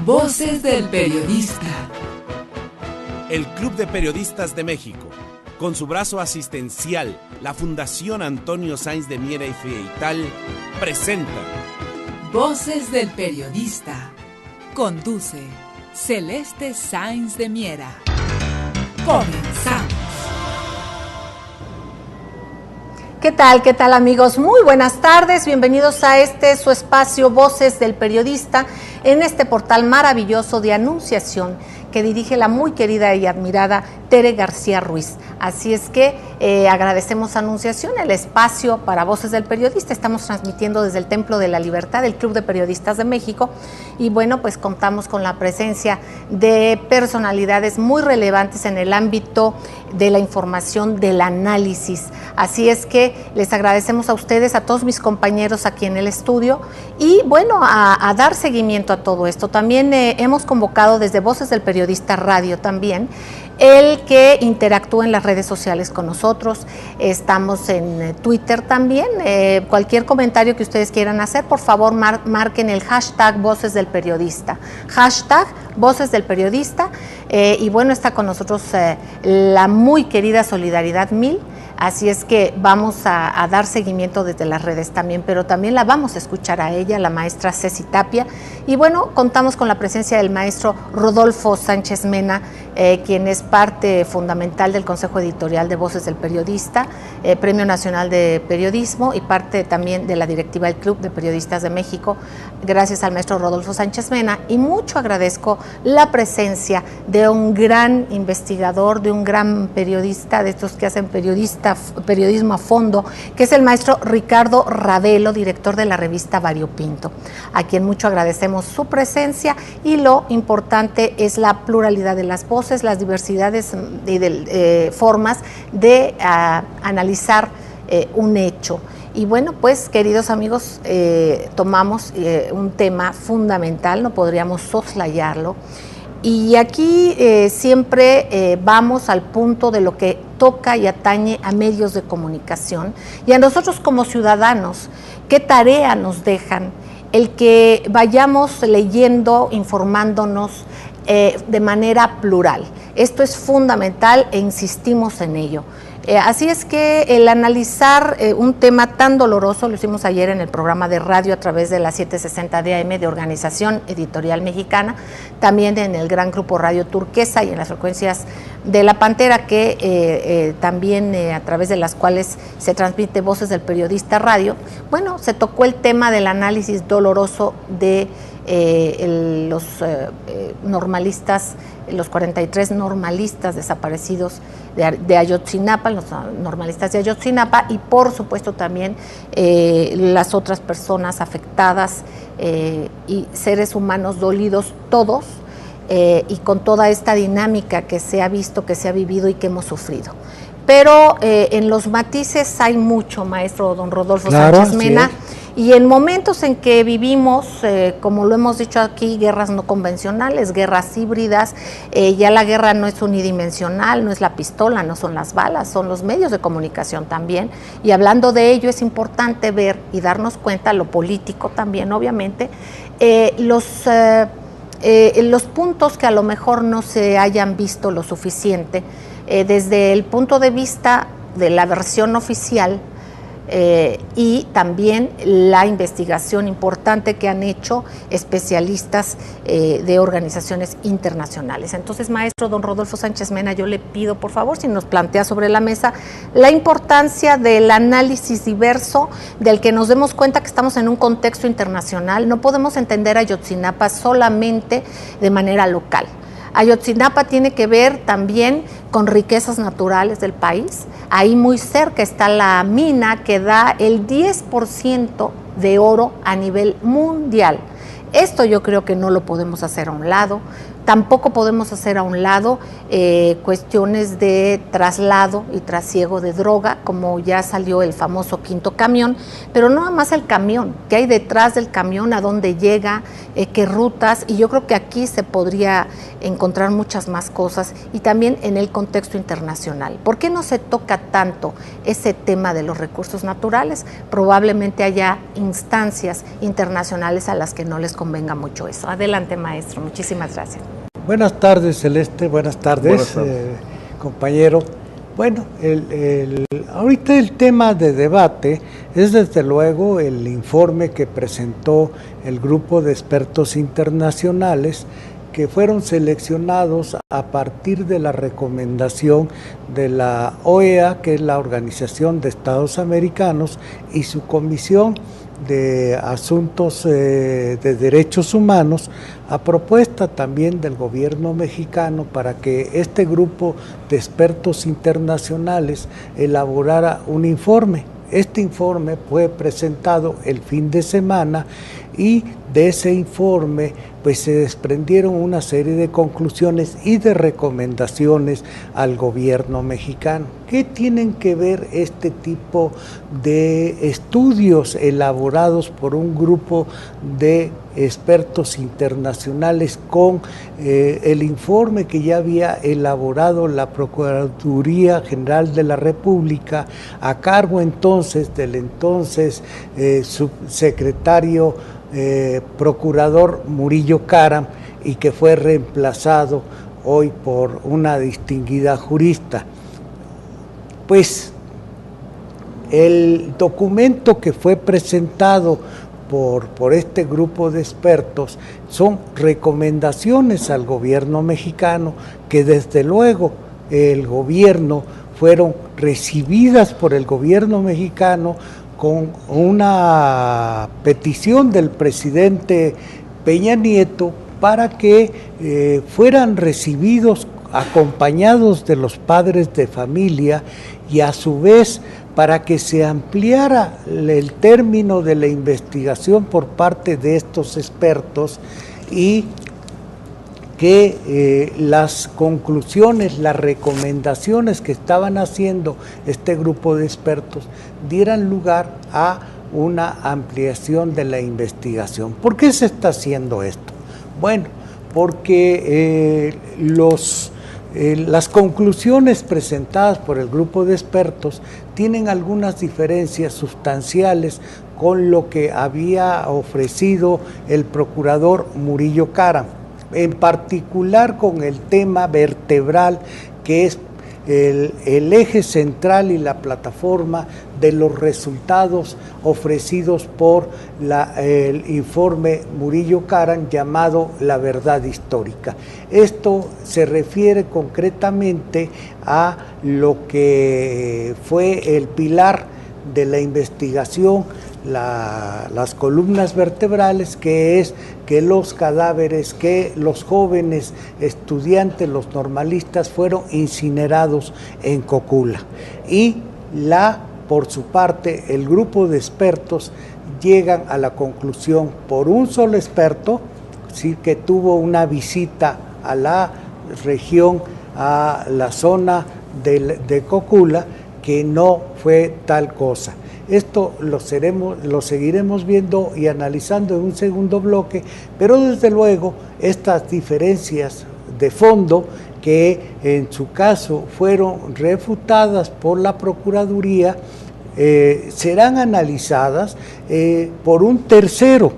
Voces del Periodista. El Club de Periodistas de México, con su brazo asistencial, la Fundación Antonio Sáenz de Miera y Feital, presenta Voces del Periodista. Conduce Celeste Sáenz de Miera. Comenzamos. ¿Qué tal amigos? Muy buenas tardes, bienvenidos a su espacio Voces del Periodista, en este portal maravilloso de anunciación que dirige la muy querida y admirada Tere García Ruiz. Así es que agradecemos a Anunciación el espacio para Voces del Periodista. Estamos transmitiendo desde el Templo de la Libertad, el Club de Periodistas de México, y bueno, pues contamos con la presencia de personalidades muy relevantes en el ámbito de la información, del análisis. Así es que les agradecemos a ustedes, a todos mis compañeros aquí en el estudio, y bueno, a dar seguimiento a todo esto. También hemos convocado desde Voces del Periodista Radio también, el que interactúe en las redes sociales con nosotros. Estamos en Twitter también. Cualquier comentario que ustedes quieran hacer, por favor marquen el hashtag Voces del Periodista. Hashtag Voces del Periodista. Y bueno, está con nosotros la muy querida Solidaridad 1000. Así es que vamos a dar seguimiento desde las redes también, pero también la vamos a escuchar a ella, la maestra Ceci Tapia. Y bueno, contamos con la presencia del maestro Rodolfo Sánchez Mena, quien es parte fundamental del Consejo Editorial de Voces del Periodista, Premio Nacional de Periodismo, y parte también de la directiva del Club de Periodistas de México. Gracias al maestro Rodolfo Sánchez Mena, y mucho agradezco la presencia de un gran investigador, de un gran periodista, de estos que hacen periodismo a fondo, que es el maestro Ricardo Ravelo, director de la revista Variopinto, a quien mucho agradecemos su presencia. Y lo importante es la pluralidad de las voces, las diversidades y de formas de analizar un hecho. Y bueno, pues queridos amigos, tomamos un tema fundamental, no podríamos soslayarlo. Y aquí siempre vamos al punto de lo que toca y atañe a medios de comunicación y a nosotros como ciudadanos. ¿Qué tarea nos dejan el que vayamos leyendo, informándonos de manera plural? Esto es fundamental e insistimos en ello. Así es que el analizar un tema tan doloroso, lo hicimos ayer en el programa de radio a través de la 760 de AM de Organización Editorial Mexicana, también en el gran grupo Radio Turquesa y en las frecuencias de La Pantera, que también a través de las cuales se transmite Voces del Periodista Radio. Bueno, se tocó el tema del análisis doloroso de los normalistas, los 43 normalistas desaparecidos de Ayotzinapa, los normalistas de Ayotzinapa, y por supuesto también las otras personas afectadas y seres humanos dolidos todos, y con toda esta dinámica que se ha visto, que se ha vivido y que hemos sufrido. Pero en los matices hay mucho, maestro don Rodolfo Sánchez Mena. Y en momentos en que vivimos, como lo hemos dicho aquí, guerras no convencionales, guerras híbridas, ya la guerra no es unidimensional, no es la pistola, no son las balas, son los medios de comunicación también. Y hablando de ello, es importante ver y darnos cuenta, lo político también, obviamente, los puntos que a lo mejor no se hayan visto lo suficiente, desde el punto de vista de la versión oficial, y también la investigación importante que han hecho especialistas de organizaciones internacionales. Entonces, maestro don Rodolfo Sánchez Mena, yo le pido, por favor, si nos plantea sobre la mesa la importancia del análisis diverso, del que nos demos cuenta que estamos en un contexto internacional. No podemos entender a Ayotzinapa solamente de manera local. Ayotzinapa tiene que ver también con riquezas naturales del país. Ahí muy cerca está la mina que da el 10% de oro a nivel mundial. Esto yo creo que no lo podemos hacer a un lado. Tampoco podemos hacer a un lado cuestiones de traslado y trasiego de droga, como ya salió el famoso quinto camión, pero no nada más el camión, qué hay detrás del camión, a dónde llega, qué rutas, y yo creo que aquí se podría encontrar muchas más cosas, y también en el contexto internacional. ¿Por qué no se toca tanto ese tema de los recursos naturales? Probablemente haya instancias internacionales a las que no les convenga mucho eso. Adelante, maestro, muchísimas gracias. Buenas tardes, Celeste, buenas tardes. Compañero. Bueno, ahorita el tema de debate es desde luego el informe que presentó el grupo de expertos internacionales que fueron seleccionados a partir de la recomendación de la OEA, que es la Organización de Estados Americanos, y su Comisión de Asuntos de Derechos Humanos, a propuesta también del gobierno mexicano, para que este grupo de expertos internacionales elaborara un informe. Este informe fue presentado el fin de semana y de ese informe pues se desprendieron una serie de conclusiones y de recomendaciones al gobierno mexicano. ¿Qué tienen que ver este tipo de estudios elaborados por un grupo de expertos internacionales con el informe que ya había elaborado la Procuraduría General de la República, a cargo entonces del subsecretario procurador Murillo Karam, y que fue reemplazado hoy por una distinguida jurista? Pues el documento que fue presentado por este grupo de expertos son recomendaciones al gobierno mexicano, que desde luego el gobierno fueron recibidas por el gobierno mexicano con una petición del presidente Peña Nieto para que fueran recibidos acompañados de los padres de familia, y a su vez para que se ampliara el término de la investigación por parte de estos expertos, y que las conclusiones, las recomendaciones que estaban haciendo este grupo de expertos dieran lugar a una ampliación de la investigación. ¿Por qué se está haciendo esto? Bueno, porque las conclusiones presentadas por el grupo de expertos tienen algunas diferencias sustanciales con lo que había ofrecido el procurador Murillo Karam, en particular con el tema vertebral, que es el eje central y la plataforma de los resultados ofrecidos por el informe Murillo Karam, llamado La Verdad Histórica. Esto se refiere concretamente a lo que fue el pilar de la investigación, las columnas vertebrales, que es que los cadáveres, que los jóvenes estudiantes, los normalistas, fueron incinerados en Cocula. Y por su parte, el grupo de expertos llegan a la conclusión, por un solo experto, sí, que tuvo una visita a la región, a la zona de Cocula, que no fue tal cosa. Esto lo seguiremos viendo y analizando en un segundo bloque, pero desde luego estas diferencias de fondo, que en su caso fueron refutadas por la Procuraduría, serán analizadas por un tercer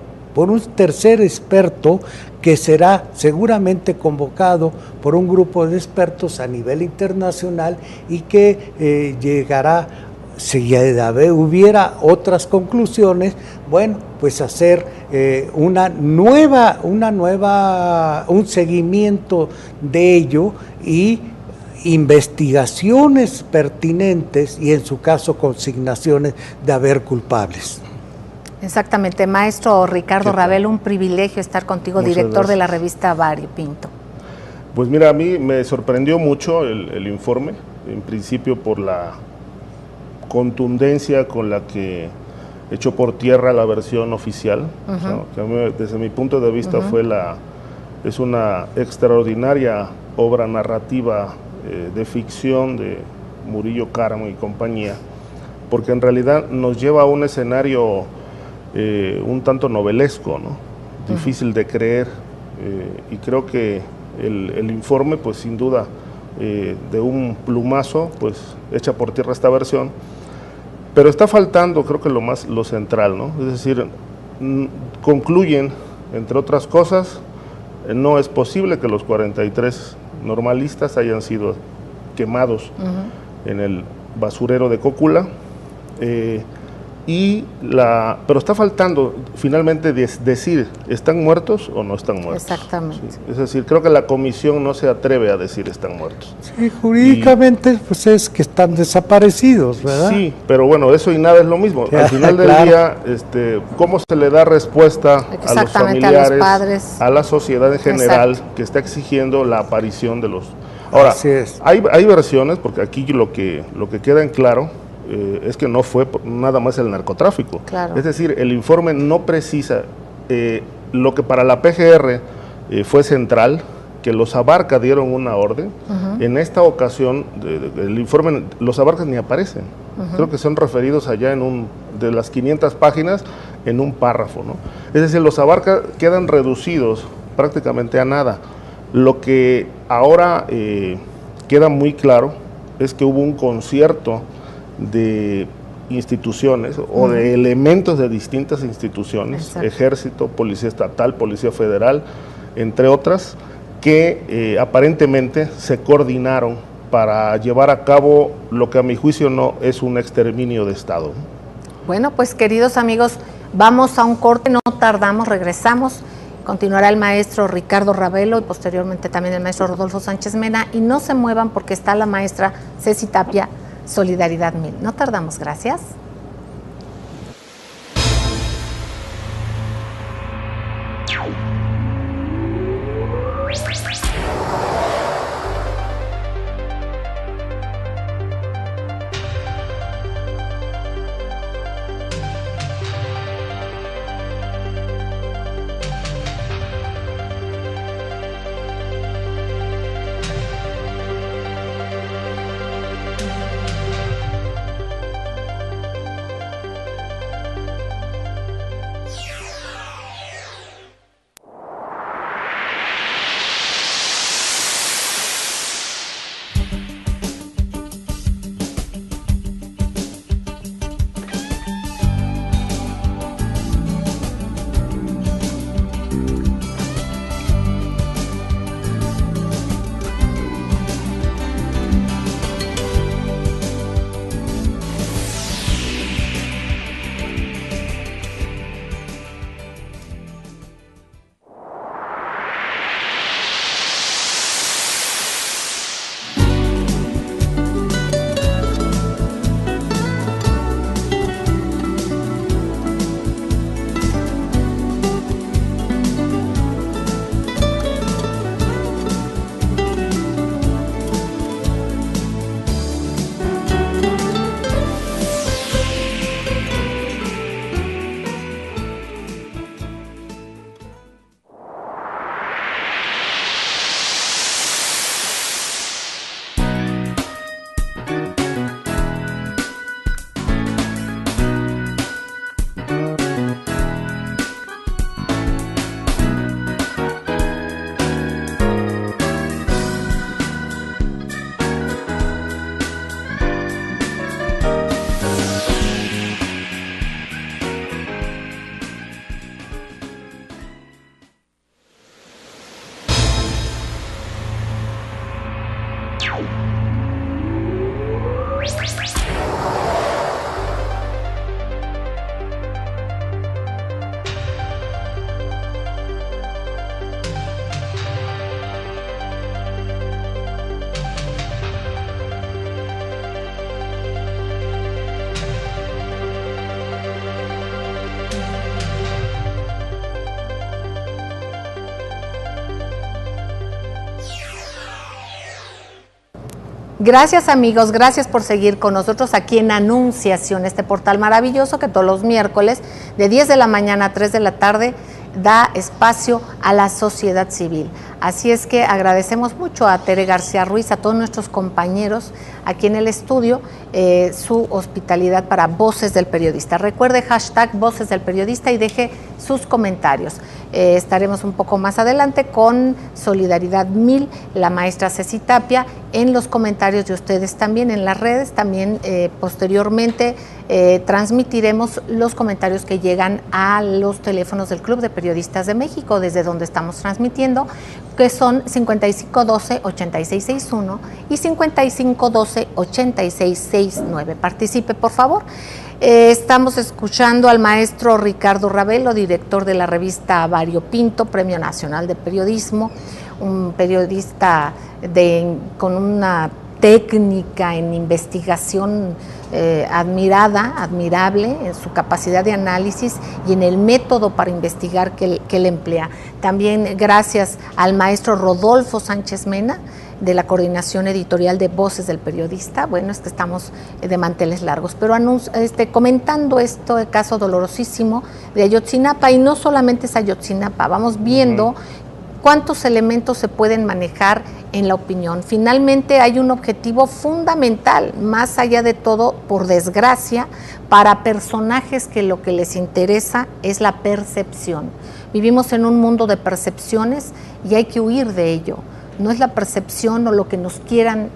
experto, que será seguramente convocado por un grupo de expertos a nivel internacional, y que llegará, si hubiera otras conclusiones, bueno, pues hacer un seguimiento de ello y investigaciones pertinentes, y en su caso consignaciones de haber culpables. Exactamente, maestro Ricardo Ravelo, un privilegio estar contigo, muchas director gracias de la revista Variopinto. Pues mira, a mí me sorprendió mucho el informe, en principio por la contundencia con la que echó por tierra la versión oficial, o sea, que desde mi punto de vista fue la Es una extraordinaria obra narrativa de ficción de Murillo Karam y compañía, porque en realidad nos lleva a un escenario un tanto novelesco, ¿no? Difícil de creer, y creo que el informe, pues sin duda, de un plumazo, pues echa por tierra esta versión, pero está faltando, creo que lo central, ¿no? Es decir, concluyen, entre otras cosas, no es posible que los 43 normalistas hayan sido quemados en el basurero de Cócula, pero está faltando finalmente decir, ¿están muertos o no están muertos? Exactamente. Sí, es decir, creo que la comisión no se atreve a decir están muertos. Sí, jurídicamente pues es que están desaparecidos, ¿verdad? Sí, pero bueno, eso y nada es lo mismo. Al final del día, ¿cómo se le da respuesta a los familiares, a los padres, a la sociedad en general que está exigiendo la aparición de los... Ahora, hay versiones, porque aquí lo que queda en claro es que no fue nada más el narcotráfico. Claro. Es decir, el informe no precisa lo que para la PGR fue central, que los Abarca dieron una orden. En esta ocasión, el informe, los Abarcas ni aparecen. Creo que son referidos allá de las 500 páginas en un párrafo, ¿no? Es decir, los Abarca quedan reducidos prácticamente a nada. Lo que ahora queda muy claro es que hubo un concierto de instituciones o de elementos de distintas instituciones, Exacto. Ejército, Policía Estatal, Policía Federal, entre otras, que aparentemente se coordinaron para llevar a cabo lo que a mi juicio no es un exterminio de Estado. Bueno, pues queridos amigos, vamos a un corte, no tardamos, regresamos. Continuará el maestro Ricardo Ravelo y posteriormente también el maestro Rodolfo Sánchez Mena, y no se muevan porque está la maestra Ceci Tapia, Solidaridad 1000. No tardamos, gracias. Gracias amigos, gracias por seguir con nosotros aquí en Anunciación, este portal maravilloso que todos los miércoles de 10 de la mañana a 3 de la tarde da espacio a la sociedad civil. Así es que agradecemos mucho a Tere García Ruiz, a todos nuestros compañeros aquí en el estudio, su hospitalidad para Voces del Periodista. Recuerde hashtag Voces del Periodista y deje sus comentarios. Estaremos un poco más adelante con Solidaridad 1000, la maestra Ceci Tapia, en los comentarios de ustedes también, en las redes. También posteriormente transmitiremos los comentarios que llegan a los teléfonos del Club de Periodistas de México, desde donde estamos transmitiendo, que son 5512-8661 y 5512-8669. Participe, por favor. Estamos escuchando al maestro Ricardo Ravelo, director de la revista Variopinto, Premio Nacional de Periodismo, un periodista con una técnica en investigación admirable en su capacidad de análisis y en el método para investigar que él emplea. También gracias al maestro Rodolfo Sánchez Mena, de la coordinación editorial de Voces del Periodista. Bueno, es que estamos de manteles largos, pero comentando esto, el caso dolorosísimo de Ayotzinapa, y no solamente es Ayotzinapa, vamos viendo cuántos elementos se pueden manejar en la opinión. Finalmente hay un objetivo fundamental, más allá de todo, por desgracia, para personajes que lo que les interesa es la percepción. Vivimos en un mundo de percepciones y hay que huir de ello. No es la percepción o lo que nos quieran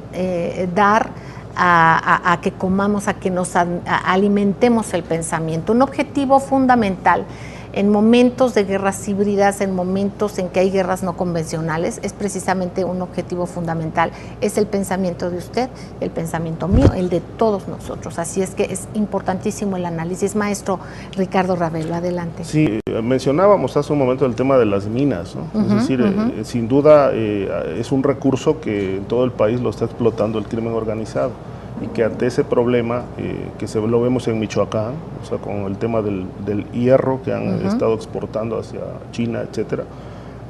dar a que comamos, a que nos alimentemos el pensamiento. Un objetivo fundamental en momentos de guerras híbridas, en momentos en que hay guerras no convencionales, es precisamente un objetivo fundamental. Es el pensamiento de usted, el pensamiento mío, el de todos nosotros. Así es que es importantísimo el análisis. Maestro Ricardo Ravelo, adelante. Sí, mencionábamos hace un momento el tema de las minas, ¿no? Es decir, sin duda es un recurso que en todo el país lo está explotando el crimen organizado, y que ante ese problema que lo vemos en Michoacán, o sea, con el tema del hierro que han estado exportando hacia China, etcétera,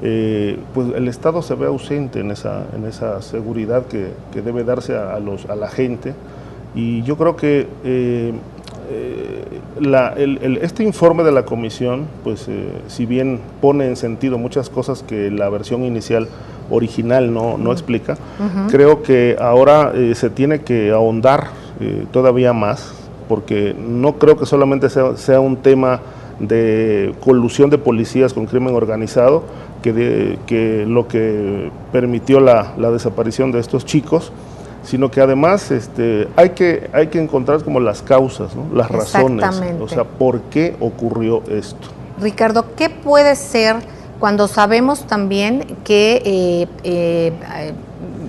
pues el Estado se ve ausente en esa seguridad que debe darse a la gente. Y yo creo que este informe de la comisión, pues si bien pone en sentido muchas cosas que la versión inicial original no explica, creo que ahora se tiene que ahondar todavía más, porque no creo que solamente sea un tema de colusión de policías con crimen organizado, que lo que permitió la desaparición de estos chicos, sino que además hay que encontrar como las causas, ¿no? Las razones, o sea, ¿por qué ocurrió esto? Ricardo, ¿qué puede ser cuando sabemos también que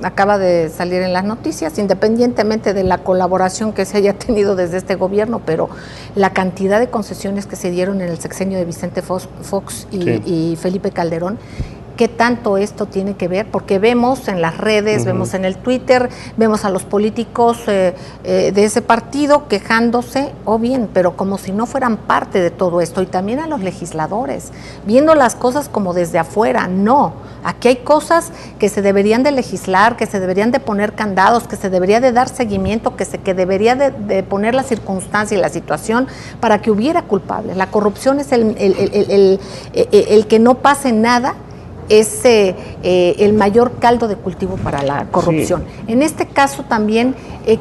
acaba de salir en las noticias, independientemente de la colaboración que se haya tenido desde este gobierno, pero la cantidad de concesiones que se dieron en el sexenio de Vicente Fox y Felipe Calderón? ¿Qué tanto esto tiene que ver? Porque vemos en las redes, vemos en el Twitter, vemos a los políticos de ese partido quejándose, o bien, pero como si no fueran parte de todo esto, y también a los legisladores, viendo las cosas como desde afuera. No, aquí hay cosas que se deberían de legislar, que se deberían de poner candados, que se debería de dar seguimiento, que debería de poner la circunstancia y la situación para que hubiera culpables. La corrupción es el que no pase nada, es el mayor caldo de cultivo para la corrupción. Sí. En este caso también,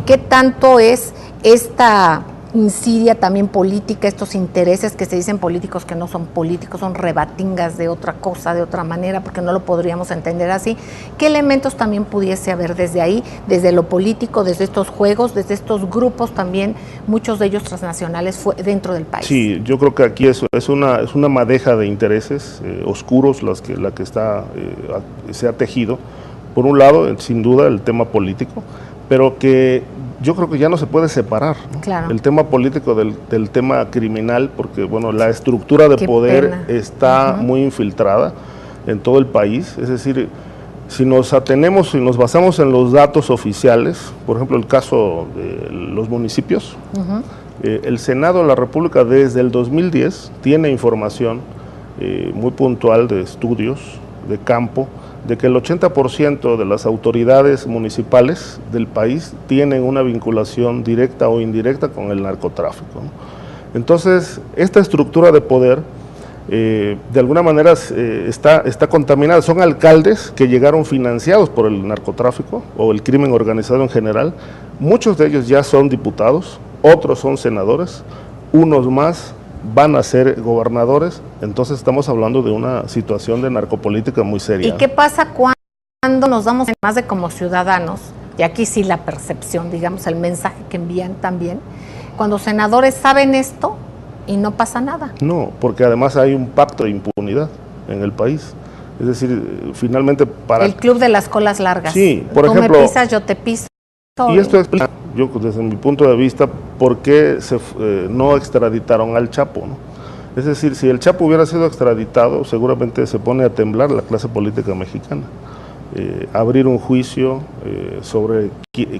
¿qué tanto es esta insidia también política, estos intereses que se dicen políticos que no son políticos, son rebatingas de otra cosa, de otra manera, porque no lo podríamos entender así? ¿Qué elementos también pudiese haber desde ahí, desde lo político, desde estos juegos, desde estos grupos también, muchos de ellos transnacionales dentro del país? Sí, yo creo que aquí es una madeja de intereses oscuros la que se ha tejido. Por un lado, sin duda, el tema político, pero que yo creo que ya no se puede separar, ¿no? Claro. El tema político del tema criminal, porque bueno, la estructura de poder está muy infiltrada en todo el país. Es decir, si nos basamos en los datos oficiales, por ejemplo el caso de los municipios, el Senado de la República desde el 2010 tiene información muy puntual de estudios de campo, de que el 80% de las autoridades municipales del país tienen una vinculación directa o indirecta con el narcotráfico, ¿no? Entonces, esta estructura de poder de alguna manera está contaminada. Son alcaldes que llegaron financiados por el narcotráfico o el crimen organizado en general. Muchos de ellos ya son diputados, otros son senadores, unos más van a ser gobernadores. Entonces estamos hablando de una situación de narcopolítica muy seria. ¿Y qué pasa cuando nos damos más de como ciudadanos? Y aquí sí la percepción, digamos, el mensaje que envían también, cuando senadores saben esto y no pasa nada. No, porque además hay un pacto de impunidad en el país. Es decir, finalmente para... El club de las colas largas. Sí, por Tú ejemplo... me pisas, yo te piso. Y esto explica, yo desde mi punto de vista, por qué no extraditaron al Chapo, ¿no? Es decir, si el Chapo hubiera sido extraditado, seguramente se pone a temblar la clase política mexicana. Abrir un juicio sobre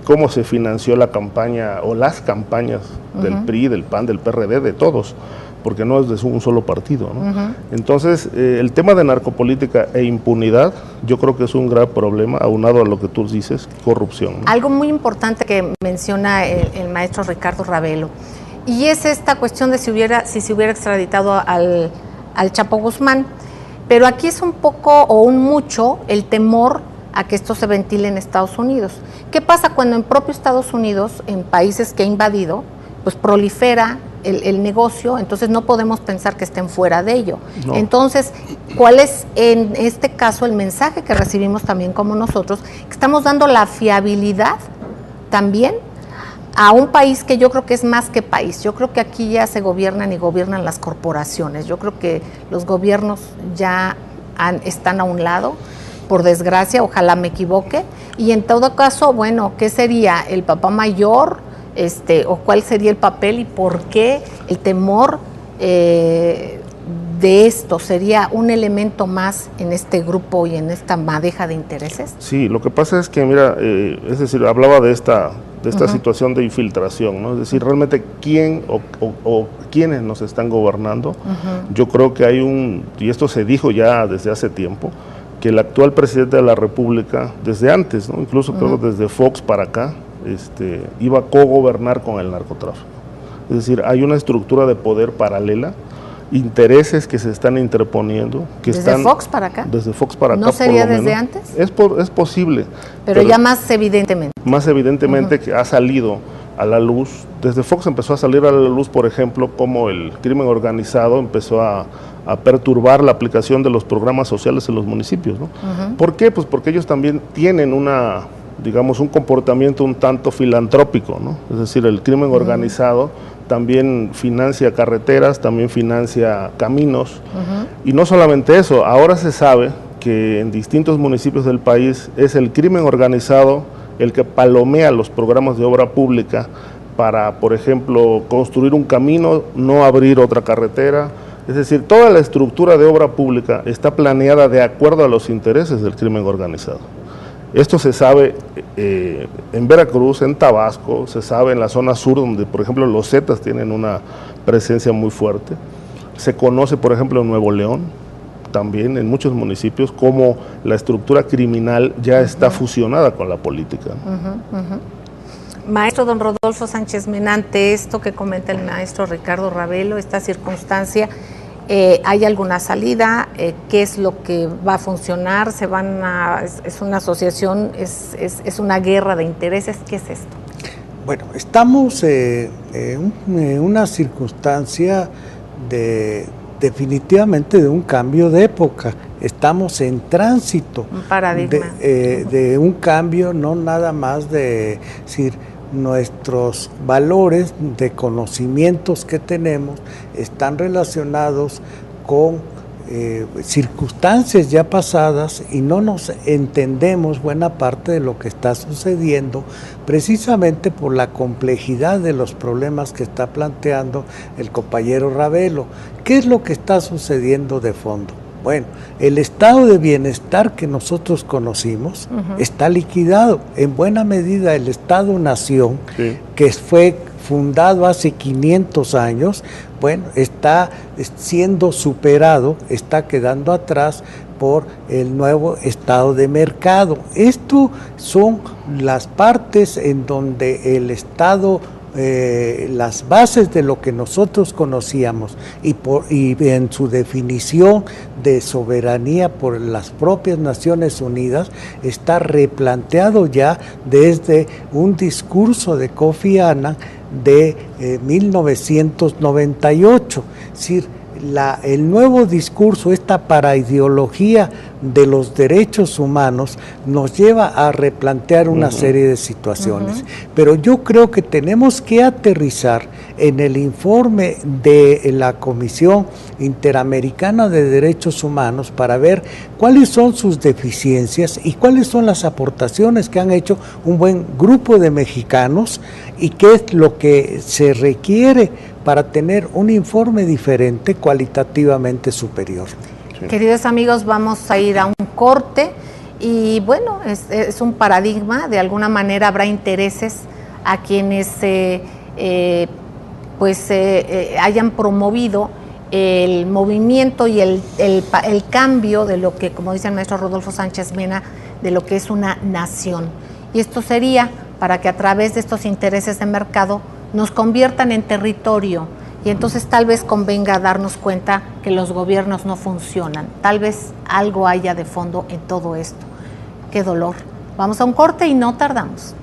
cómo se financió la campaña o las campañas del PRI, del PAN, del PRD, de todos, porque no es de un solo partido, ¿no? Entonces, el tema de narcopolítica e impunidad, yo creo que es un grave problema, aunado a lo que tú dices, corrupción, ¿no? Algo muy importante que menciona el maestro Ricardo Ravelo, y es esta cuestión de si se hubiera extraditado al Chapo Guzmán. Pero aquí es un poco o un mucho el temor a que esto se ventile en Estados Unidos. ¿Qué pasa cuando en propio Estados Unidos, en países que ha invadido, pues prolifera el negocio? Entonces no podemos pensar que estén fuera de ello. No. Entonces, ¿cuál es en este caso el mensaje que recibimos también como nosotros? Que estamos dando la fiabilidad también a un país que yo creo que es más que país. Yo creo que aquí ya se gobiernan y gobiernan las corporaciones. Yo creo que los gobiernos ya están a un lado, por desgracia, ojalá me equivoque. Y en todo caso, bueno, ¿qué sería el papá mayor? O cuál sería el papel y por qué el temor de esto sería un elemento más en este grupo y en esta madeja de intereses? Sí, lo que pasa es que, mira, es decir, hablaba de esta situación de infiltración, ¿no? Es decir, realmente quién o quiénes nos están gobernando. Yo creo que hay y esto se dijo ya desde hace tiempo, que el actual presidente de la República, desde antes, ¿no? Incluso creo que desde Fox para acá, iba a cogobernar con el narcotráfico. Es decir, hay una estructura de poder paralela, intereses que se están interponiendo. ¿Desde Fox para acá? Desde Fox para acá. ¿No sería desde antes? Es posible. Pero ya más evidentemente. Más evidentemente que ha salido a la luz. Desde Fox empezó a salir a la luz, por ejemplo, cómo el crimen organizado empezó a perturbar la aplicación de los programas sociales en los municipios, ¿no? ¿Por qué? Pues porque ellos también tienen un comportamiento un tanto filantrópico, ¿no? Es decir, el crimen organizado también financia carreteras, también financia caminos, y no solamente eso, ahora se sabe que en distintos municipios del país es el crimen organizado el que palomea los programas de obra pública para, por ejemplo, construir un camino, no abrir otra carretera. Es decir, toda la estructura de obra pública está planeada de acuerdo a los intereses del crimen organizado. Esto se sabe en Veracruz, en Tabasco, se sabe en la zona sur, donde por ejemplo los Zetas tienen una presencia muy fuerte. Se conoce, por ejemplo, en Nuevo León, también en muchos municipios, cómo la estructura criminal ya está fusionada con la política. Maestro don Rodolfo Sánchez Menante, esto que comenta el maestro Ricardo Ravelo, esta circunstancia, ¿hay alguna salida? ¿Qué es lo que va a funcionar? ¿Es una asociación? ¿Es una guerra de intereses? ¿Qué es esto? Bueno, estamos en una circunstancia definitivamente de un cambio de época. Estamos en tránsito. Un paradigma. De un cambio, no nada más de decir, nuestros valores de conocimientos que tenemos están relacionados con circunstancias ya pasadas y no nos entendemos buena parte de lo que está sucediendo precisamente por la complejidad de los problemas que está planteando el compañero Ravelo. ¿Qué es lo que está sucediendo de fondo? Bueno, el estado de bienestar que nosotros conocimos está liquidado. En buena medida el Estado-Nación, que fue fundado hace 500 años, bueno, está siendo superado, está quedando atrás por el nuevo estado de mercado. Esto son las partes en donde el Estado las bases de lo que nosotros conocíamos y en su definición de soberanía por las propias Naciones Unidas, está replanteado ya desde un discurso de Kofi Annan de 1998. Es decir, el nuevo discurso, esta paraideología de los derechos humanos, nos lleva a replantear una serie de situaciones. Pero yo creo que tenemos que aterrizar en el informe de la Comisión Interamericana de Derechos Humanos para ver cuáles son sus deficiencias y cuáles son las aportaciones que han hecho un buen grupo de mexicanos y qué es lo que se requiere para tener un informe diferente, cualitativamente superior. Sí. Queridos amigos, vamos a ir a un corte y bueno, es un paradigma, de alguna manera habrá intereses a quienes hayan promovido el movimiento y el cambio de lo que, como dice el maestro Rodolfo Sánchez Mena, de lo que es una nación. Y esto sería para que a través de estos intereses de mercado nos conviertan en territorio, y entonces tal vez convenga darnos cuenta que los gobiernos no funcionan. Tal vez algo haya de fondo en todo esto. Qué dolor. Vamos a un corte y no tardamos.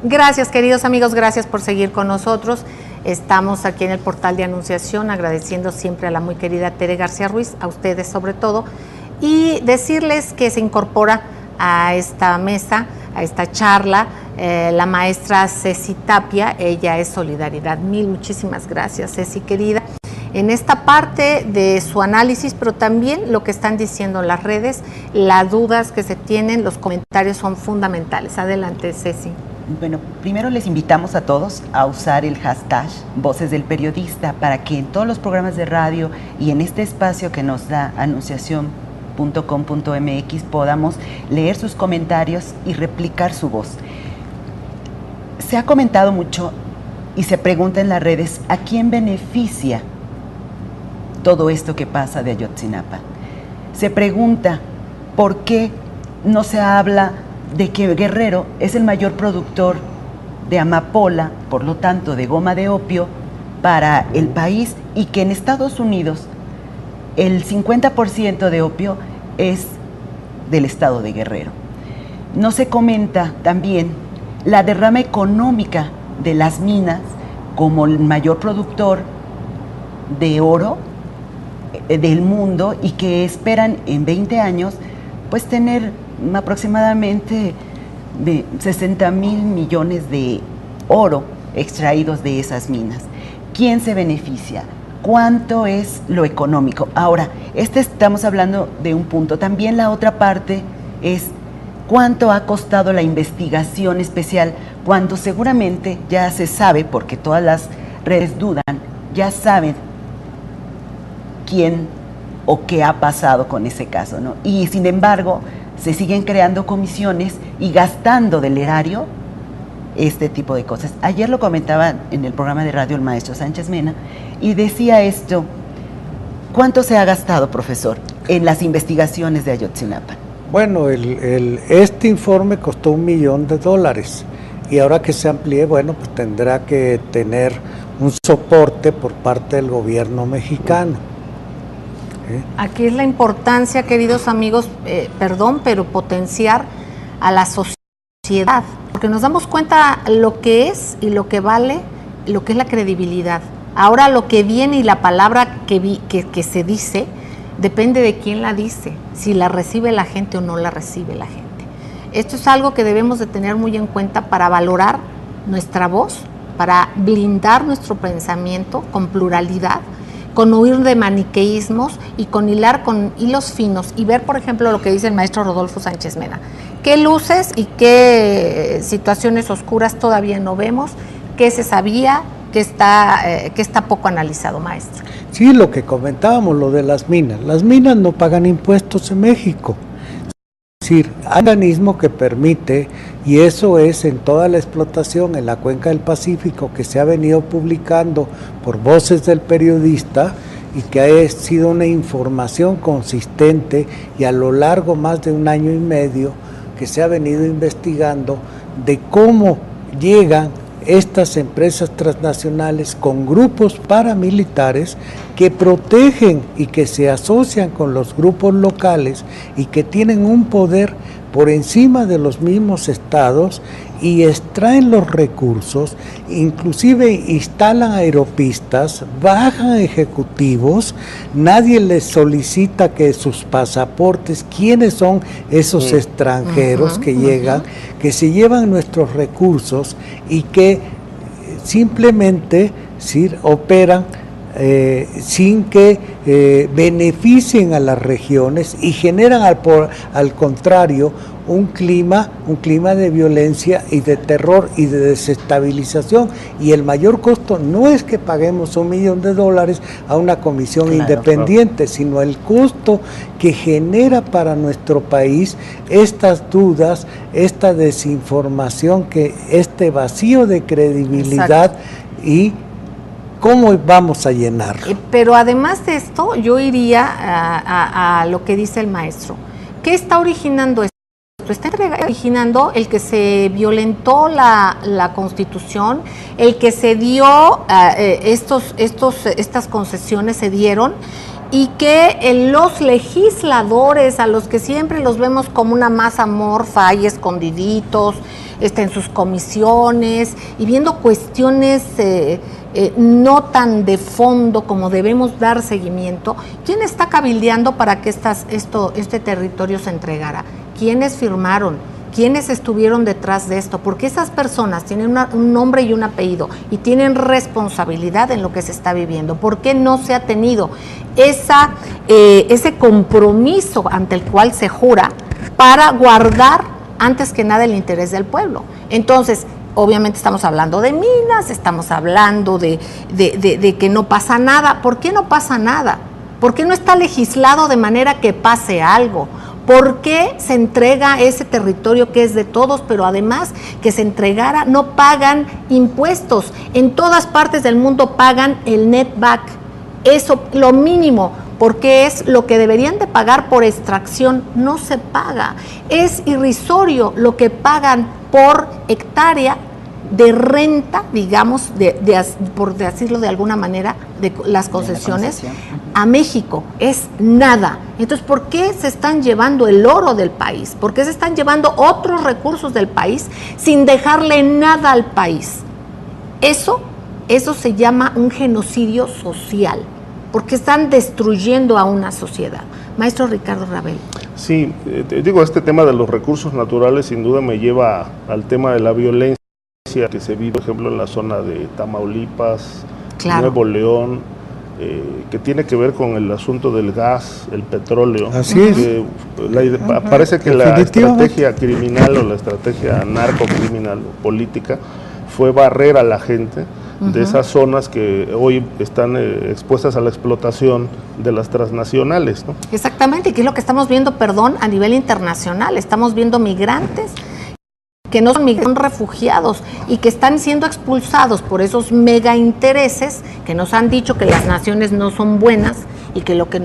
Gracias, queridos amigos, gracias por seguir con nosotros. Estamos aquí en el portal de Anunciación, agradeciendo siempre a la muy querida Tere García Ruiz, a ustedes sobre todo, y decirles que se incorpora a esta mesa, a esta charla, la maestra Ceci Tapia. Ella es Solidaridad. Muchísimas gracias, Ceci, querida. En esta parte de su análisis, pero también lo que están diciendo las redes, las dudas que se tienen, los comentarios son fundamentales. Adelante, Ceci. Bueno, primero les invitamos a todos a usar el hashtag Voces del Periodista para que en todos los programas de radio y en este espacio que nos da anunciación.com.mx podamos leer sus comentarios y replicar su voz. Se ha comentado mucho y se pregunta en las redes, ¿a quién beneficia todo esto que pasa de Ayotzinapa. Se pregunta por qué no se habla de que Guerrero es el mayor productor de amapola, por lo tanto de goma de opio, para el país, y que en Estados Unidos el 50% de opio es del estado de Guerrero. No se comenta también la derrama económica de las minas como el mayor productor de oro del mundo, y que esperan en 20 años pues tener aproximadamente de 60,000 millones de oro extraídos de esas minas. ¿Quién se beneficia? ¿Cuánto es lo económico? Ahora, estamos hablando de un punto. También la otra parte es cuánto ha costado la investigación especial, cuando seguramente ya se sabe, porque todas las redes dudan, ya saben quién o qué ha pasado con ese caso, ¿no? Y sin embargo, se siguen creando comisiones y gastando del erario este tipo de cosas. Ayer lo comentaba en el programa de radio el maestro Sánchez Mena y decía esto: ¿cuánto se ha gastado, profesor, en las investigaciones de Ayotzinapa? Bueno, este informe costó $1 millón y ahora que se amplíe, bueno, pues tendrá que tener un soporte por parte del gobierno mexicano. Aquí es la importancia, queridos amigos, pero potenciar a la sociedad, porque nos damos cuenta lo que es y lo que vale, lo que es la credibilidad. Ahora lo que viene y la palabra que se dice, depende de quién la dice, si la recibe la gente o no la recibe la gente. Esto es algo que debemos de tener muy en cuenta para valorar nuestra voz, para blindar nuestro pensamiento con pluralidad, con huir de maniqueísmos y con hilar con hilos finos y ver, por ejemplo, lo que dice el maestro Rodolfo Sánchez Mena. ¿Qué luces y qué situaciones oscuras todavía no vemos? ¿Qué se sabía? ¿Qué está poco analizado, maestro? Sí, lo que comentábamos, lo de las minas. Las minas no pagan impuestos en México. Es decir, hay un mecanismo que permite, y eso es en toda la explotación en la cuenca del Pacífico, que se ha venido publicando por Voces del Periodista y que ha sido una información consistente y a lo largo más de 1 año y medio que se ha venido investigando de cómo llegan estas empresas transnacionales con grupos paramilitares que protegen y que se asocian con los grupos locales y que tienen un poder por encima de los mismos estados y extraen los recursos, inclusive instalan aeropistas, bajan ejecutivos, nadie les solicita que sus pasaportes, quiénes son esos extranjeros que llegan, que se llevan nuestros recursos y que simplemente operan sin que beneficien a las regiones y generan al contrario un clima de violencia y de terror y de desestabilización, y el mayor costo no es que paguemos $1 millón a una comisión independiente, sino el costo que genera para nuestro país estas dudas, esta desinformación, este vacío de credibilidad. Exacto. Y ¿cómo vamos a llenar? Pero además de esto, yo iría a lo que dice el maestro. ¿Qué está originando esto? Está originando el que se violentó la Constitución, el que se dio, estas concesiones se dieron, y que los legisladores, a los que siempre los vemos como una masa amorfa, ahí escondiditos, en sus comisiones, y viendo cuestiones no tan de fondo como debemos dar seguimiento. ¿Quién está cabildeando para que este territorio se entregara? ¿Quiénes firmaron? ¿Quiénes estuvieron detrás de esto? Porque esas personas tienen un nombre y un apellido y tienen responsabilidad en lo que se está viviendo. ¿Por qué no se ha tenido ese compromiso ante el cual se jura para guardar antes que nada el interés del pueblo? Entonces, obviamente estamos hablando de minas, estamos hablando de que no pasa nada. ¿Por qué no pasa nada? ¿Por qué no está legislado de manera que pase algo? ¿Por qué se entrega ese territorio que es de todos, pero además que se entregara, no pagan impuestos? En todas partes del mundo pagan el net back, Eso, lo mínimo, porque es lo que deberían de pagar por extracción, no se paga. Es irrisorio lo que pagan por hectárea de renta, digamos, por decirlo de alguna manera, de las concesiones a México. Es nada. Entonces, ¿por qué se están llevando el oro del país? ¿Por qué se están llevando otros recursos del país sin dejarle nada al país? Eso se llama un genocidio social, porque están destruyendo a una sociedad. Maestro Ricardo Ravel. Sí, digo, este tema de los recursos naturales sin duda me lleva al tema de la violencia que se vive, por ejemplo, en la zona de Tamaulipas, Nuevo León, que tiene que ver con el asunto del gas, el petróleo. Así es. Parece que la estrategia criminal o la estrategia narcocriminal o política fue barrer a la gente de esas zonas que hoy están expuestas a la explotación de las transnacionales, ¿no? Exactamente, que es lo que estamos viendo, a nivel internacional. Estamos viendo migrantes que no son migrantes, son refugiados y que están siendo expulsados por esos mega intereses que nos han dicho que las naciones no son buenas y que lo que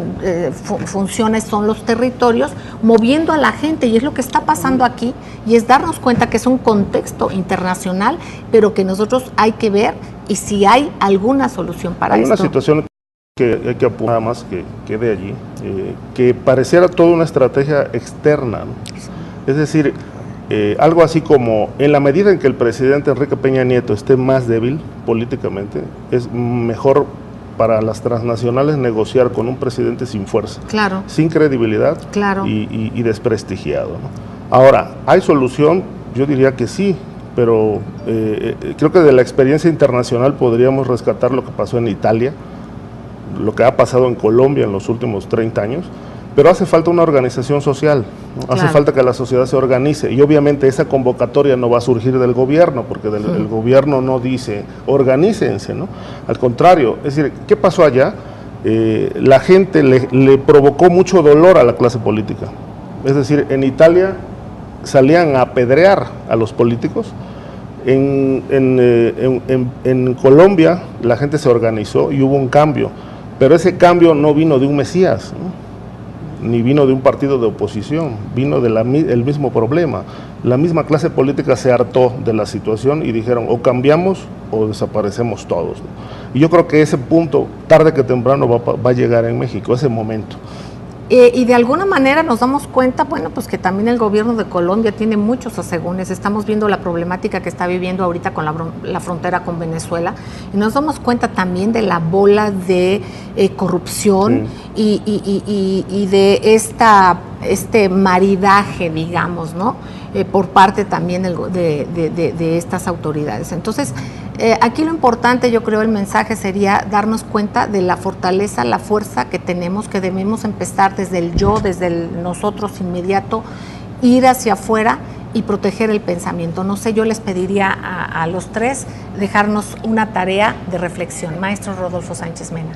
funciona son los territorios, moviendo a la gente, y es lo que está pasando aquí, y es darnos cuenta que es un contexto internacional, pero que nosotros hay que ver y si hay alguna solución para esto. Hay una situación que hay que apuntar más que quede allí, que pareciera toda una estrategia externa, ¿no? Es decir, algo así como, en la medida en que el presidente Enrique Peña Nieto esté más débil políticamente, es mejor para las transnacionales negociar con un presidente sin fuerza, sin credibilidad y desprestigiado, ¿no? Ahora, ¿hay solución? Yo diría que sí, pero creo que de la experiencia internacional podríamos rescatar lo que pasó en Italia, lo que ha pasado en Colombia en los últimos 30 años, pero hace falta una organización social, ¿no? Hace falta que la sociedad se organice, y obviamente esa convocatoria no va a surgir del gobierno, porque el gobierno no dice organícense, ¿no? Al contrario, es decir, ¿qué pasó allá? La gente le provocó mucho dolor a la clase política. Es decir, en Italia salían a apedrear a los políticos. En Colombia la gente se organizó y hubo un cambio, pero ese cambio no vino de un Mesías, ¿no? Ni vino de un partido de oposición, vino del mismo problema. La misma clase política se hartó de la situación y dijeron, o cambiamos o desaparecemos todos, ¿no? Y yo creo que ese punto, tarde que temprano, va a llegar en México, ese momento. Y de alguna manera nos damos cuenta, bueno, pues que también el gobierno de Colombia tiene muchos asegúnes. Estamos viendo la problemática que está viviendo ahorita con la frontera con Venezuela, y nos damos cuenta también de la bola de corrupción y de este maridaje, digamos, ¿no? Por parte también de estas autoridades. Entonces, aquí lo importante, yo creo, el mensaje sería darnos cuenta de la fortaleza, la fuerza que tenemos, que debemos empezar desde el yo, desde el nosotros inmediato, ir hacia afuera y proteger el pensamiento. No sé, yo les pediría a los tres dejarnos una tarea de reflexión. Maestro Rodolfo Sánchez Mena.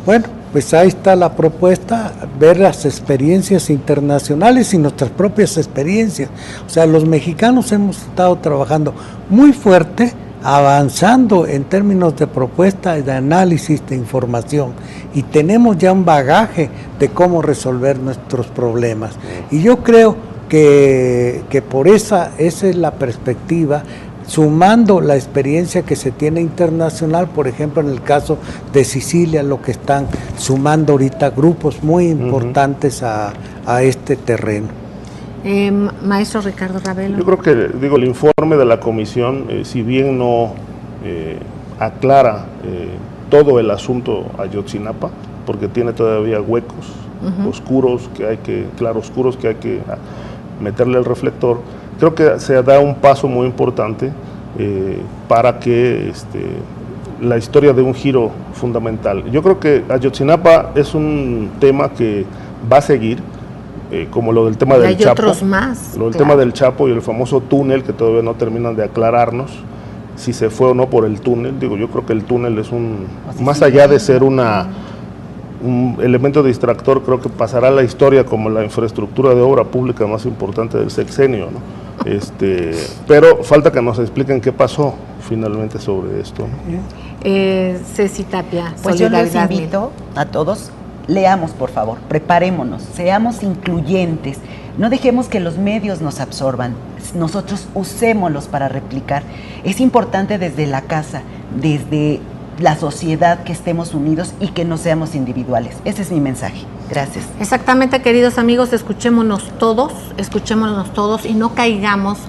Bueno, pues ahí está la propuesta, ver las experiencias internacionales y nuestras propias experiencias. O sea, los mexicanos hemos estado trabajando muy fuerte, avanzando en términos de propuesta y de análisis de información, y tenemos ya un bagaje de cómo resolver nuestros problemas. Y yo creo que por esa es la perspectiva, sumando la experiencia que se tiene internacional, por ejemplo en el caso de Sicilia, lo que están sumando ahorita grupos muy importantes a este terreno. Maestro Ricardo Ravelo. Yo creo que, el informe de la comisión, si bien no aclara todo el asunto Ayotzinapa, porque tiene todavía huecos oscuros, claroscuros que hay que meterle el reflector, creo que se da un paso muy importante para que la historia dé un giro fundamental. Yo creo que Ayotzinapa es un tema que va a seguir, como lo del tema del Chapo. Otros más. Lo del tema del Chapo y el famoso túnel, que todavía no terminan de aclararnos si se fue o no por el túnel. Yo creo que el túnel es más allá de ser un elemento distractor, creo que pasará a la historia como la infraestructura de obra pública más importante del sexenio, ¿no? Pero falta que nos expliquen qué pasó finalmente sobre esto. Ceci Tapia, pues yo les invito a todos, leamos por favor, preparémonos, seamos incluyentes, no dejemos que los medios nos absorban, nosotros usémoslos para replicar. Es importante desde la casa, desde la sociedad, que estemos unidos y que no seamos individuales. Ese es mi mensaje. Gracias. Exactamente, queridos amigos, escuchémonos todos y no caigamos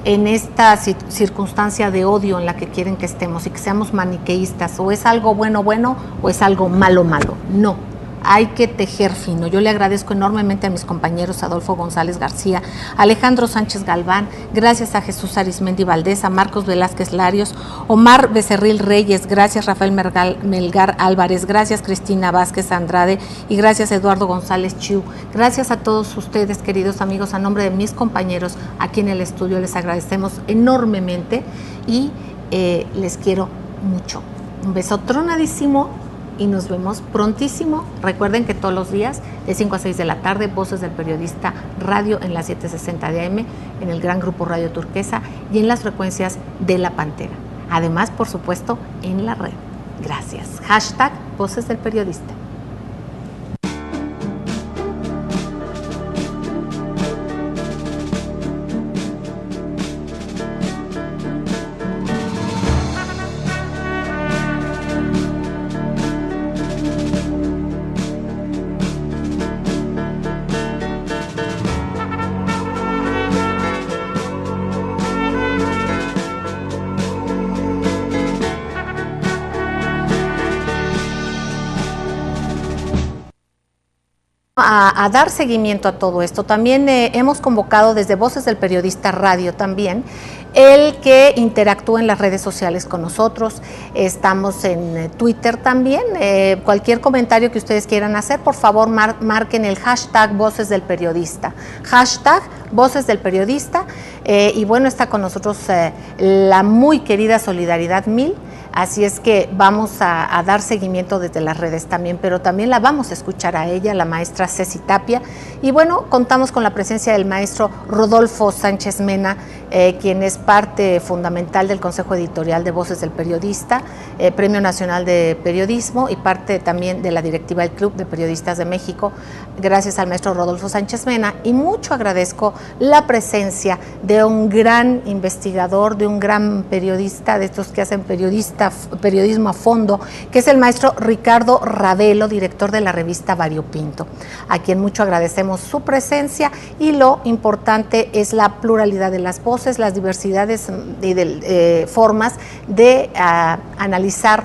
en esta circunstancia de odio en la que quieren que estemos y que seamos maniqueístas, o es algo bueno o es algo malo. No. Hay que tejer fino. Yo le agradezco enormemente a mis compañeros Adolfo González García, Alejandro Sánchez Galván, gracias a Jesús Arismendi Valdés, a Marcos Velázquez Larios, Omar Becerril Reyes, gracias Rafael Melgar Álvarez, gracias Cristina Vázquez Andrade y gracias Eduardo González Chiu. Gracias a todos ustedes, queridos amigos, a nombre de mis compañeros aquí en el estudio les agradecemos enormemente y les quiero mucho. Un beso tronadísimo y nos vemos prontísimo. Recuerden que todos los días de 5 a 6 de la tarde, Voces del Periodista Radio en la 760 de AM, en el Gran Grupo Radio Turquesa y en las frecuencias de La Pantera. Además, por supuesto, en la red. Gracias. Hashtag Voces del Periodista. A dar seguimiento a todo esto. También hemos convocado desde Voces del Periodista Radio también el que interactúe en las redes sociales con nosotros. Estamos en Twitter también. Cualquier comentario que ustedes quieran hacer, por favor marquen el hashtag Voces del Periodista. Hashtag Voces del Periodista. Y bueno, está con nosotros la muy querida Solidaridad 1000. Así es que vamos a dar seguimiento desde las redes también, pero también la vamos a escuchar a ella, la maestra Ceci Tapia. Y bueno, contamos con la presencia del maestro Rodolfo Sánchez Mena, quien es parte fundamental del Consejo Editorial de Voces del Periodista, Premio Nacional de Periodismo y parte también de la directiva del Club de Periodistas de México. Gracias al maestro Rodolfo Sánchez Mena, y mucho agradezco la presencia de un gran investigador, de un gran periodista, de estos que hacen periodismo a fondo, que es el maestro Ricardo Ravelo, director de la revista Variopinto, a quien mucho agradecemos su presencia. Y lo importante es la pluralidad de las voces, las diversidades de formas de analizar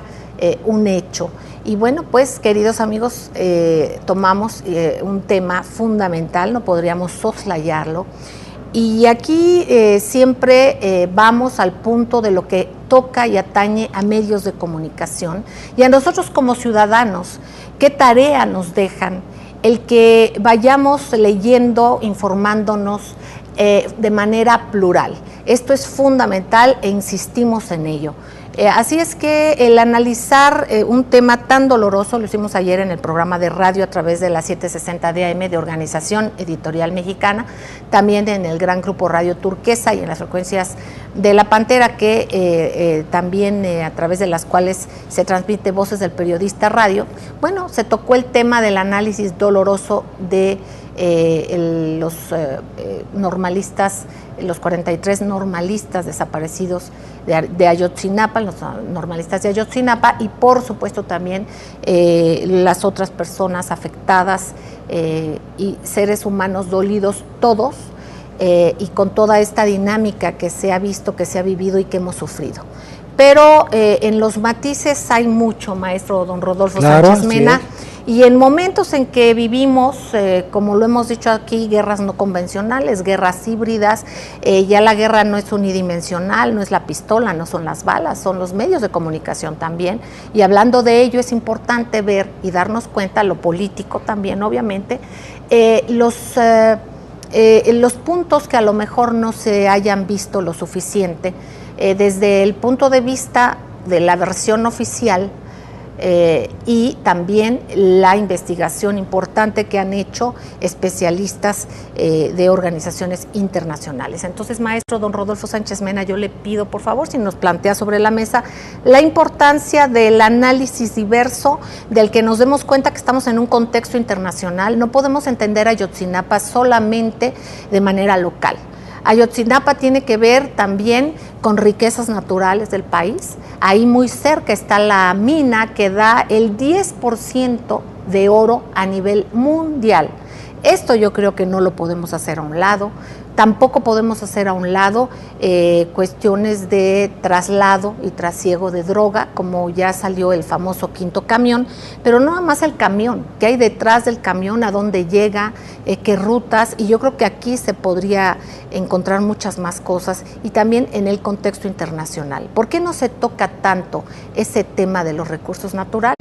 un hecho. Y bueno, pues queridos amigos, tomamos un tema fundamental, no podríamos soslayarlo. Y aquí siempre vamos al punto de lo que toca y atañe a medios de comunicación y a nosotros como ciudadanos. ¿Qué tarea nos dejan el que vayamos leyendo, informándonos de manera plural? Esto es fundamental e insistimos en ello. Así es que el analizar un tema tan doloroso, lo hicimos ayer en el programa de radio a través de la 760 de AM de Organización Editorial Mexicana, también en el Gran Grupo Radio Turquesa y en las frecuencias de La Pantera, que también a través de las cuales se transmite Voces del Periodista Radio. Bueno, se tocó el tema del análisis doloroso de los normalistas, los 43 normalistas desaparecidos de Ayotzinapa, los normalistas de Ayotzinapa, y por supuesto también las otras personas afectadas y seres humanos dolidos todos, y con toda esta dinámica que se ha visto, que se ha vivido y que hemos sufrido. Pero en los matices hay mucho, maestro don Rodolfo Sánchez Mena, y en momentos en que vivimos, como lo hemos dicho aquí, guerras no convencionales, guerras híbridas, ya la guerra no es unidimensional, no es la pistola, no son las balas, son los medios de comunicación también, y hablando de ello es importante ver y darnos cuenta, lo político también obviamente, los puntos que a lo mejor no se hayan visto lo suficiente, desde el punto de vista de la versión oficial, y también la investigación importante que han hecho especialistas de organizaciones internacionales. Entonces, maestro don Rodolfo Sánchez Mena, yo le pido, por favor, si nos plantea sobre la mesa la importancia del análisis diverso, del que nos demos cuenta que estamos en un contexto internacional. No podemos entender a Ayotzinapa solamente de manera local. Ayotzinapa tiene que ver también con riquezas naturales del país. Ahí muy cerca está la mina que da el 10% de oro a nivel mundial. Esto yo creo que no lo podemos hacer a un lado. Tampoco podemos hacer a un lado cuestiones de traslado y trasiego de droga, como ya salió el famoso quinto camión, pero no nada más el camión, qué hay detrás del camión, a dónde llega, qué rutas, y yo creo que aquí se podría encontrar muchas más cosas, y también en el contexto internacional. ¿Por qué no se toca tanto ese tema de los recursos naturales?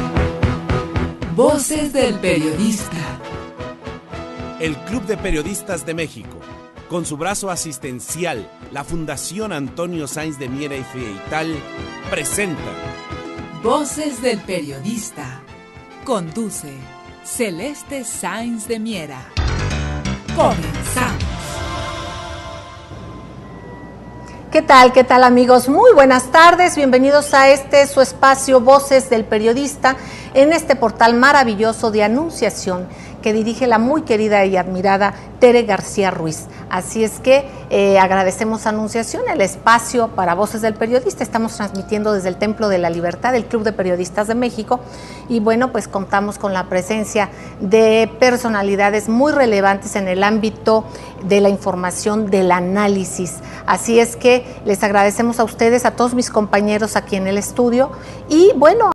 Voces del periodista. El Club de Periodistas de México, con su brazo asistencial, la Fundación Antonio Sáenz de Miera y Frietal, presenta Voces del periodista. Conduce Celeste Sáenz de Miera. Comenzamos. ¿Qué tal amigos? Muy buenas tardes, bienvenidos a su espacio Voces del Periodista, en este portal maravilloso de anunciación que dirige la muy querida y admirada Tere García Ruiz. Así es que agradecemos a Anunciación el espacio para Voces del Periodista. Estamos transmitiendo desde el Templo de la Libertad, del Club de Periodistas de México, y bueno, pues contamos con la presencia de personalidades muy relevantes en el ámbito de la información, del análisis. Así es que les agradecemos a ustedes, a todos mis compañeros aquí en el estudio, y bueno,